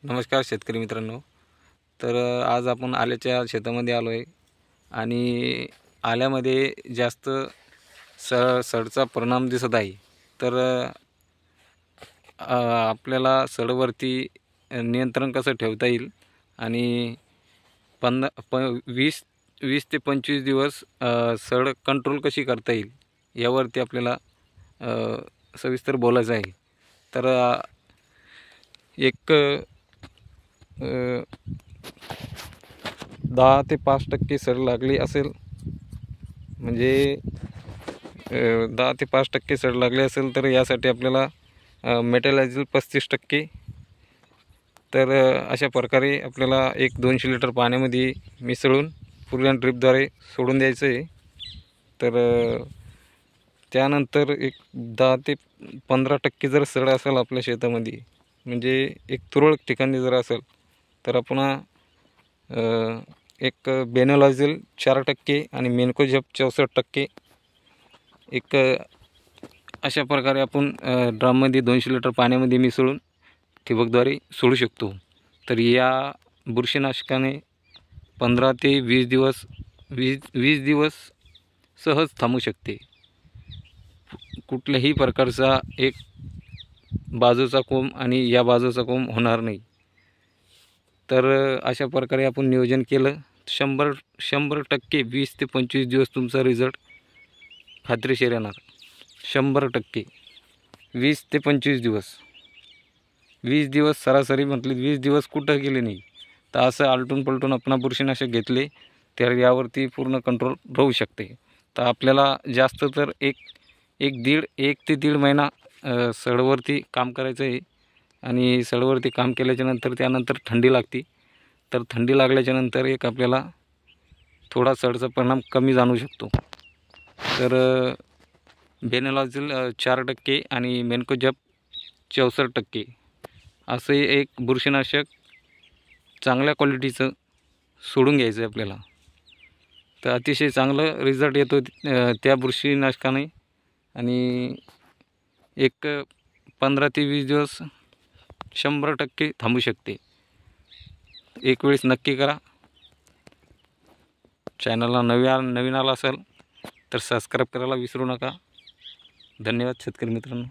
नमस्कार शेतकरी मित्रांनो। तर आज आपण आल्याच्या शेतामध्ये आलो आहे आणि आल्यामध्ये जास्त सडचा परिणाम दिसत आहे। तर आपल्याला सडवरती नियंत्रण कसं ठेवता येईल आणि 20 ते 25 दिवस सड कंट्रोल कशी करता येईल यावरती आपल्याला सविस्तर बोलायचं आहे। तर एक 10 ते 5% सड लागली असेल, म्हणजे 10 ते 5% सड लागली असेल तर यासाठी आपल्याला मेटलायझल 35%, तर अशा प्रकारे आपल्याला 200 लिटर पाण्यामध्ये मिसळून पूर्ण ड्रिपद्वारे सोडून द्यायचं आहे। तर त्यानंतर 10 ते 15% जर सड असेल आपल्या शेतामध्ये, म्हणजे एक तुरळक ठिकाणी जर असेल, तर आपण एक बेनोलाझिल 4% आणि मेन्कोजेब 64% एक अशा प्रकारे आपण ड्रममध्ये 200 लिटर पाण्यामध्ये मिसळून ठिबकद्वारे सोडू शकतो। तर या बुरशीनाशकाने 15 ते 20 दिवस सहज थांबू शकते। कुठल्याही प्रकारचा एक बाजूचा कोंब आणि या बाजूचा कोंब होणार नाही। तर अशा प्रकारे आपण नियोजन केलं 100% 20 ते 25 दिवस तुमचा रिझल्ट खात्रीशीर येणार। 100% 20 ते 25 दिवस, 20 दिवस सरासरी म्हटले, 20 दिवस कुठं गेले नाही, तर असं आलटून पलटून आपण बुरशीनाशक घेतले तर यावरती पूर्ण कंट्रोल राहू शकते। तर आपल्याला जास्त तर एक ते दीड महिना सडवरती काम करायचं आहे। आणि सडवरती काम केल्याच्या नंतर त्यानंतर थंडी लागते, तर थंडी लागल्याच्या नंतर आपल्याला थोडा सडचा परिणाम कमी जाणवू शकतो। तर बेनोलाझिल 4% आणि मेन्कोजेब 64% असे एक बुरशीनाशक चांगल्या क्वालिटीचं सोडून घ्यायचं आहे आपल्याला। तर अतिशय चांगलं रिझल्ट येतो त्या बुरशीनाशकाने, आणि 15 ते 20 दिवस 100% थांबू शकते। एक वेळेस नक्की करा। चॅनलला नवीन आला असेल तर सबस्क्राईब करायला विसरू नका। धन्यवाद शेतकरी मित्रांनो।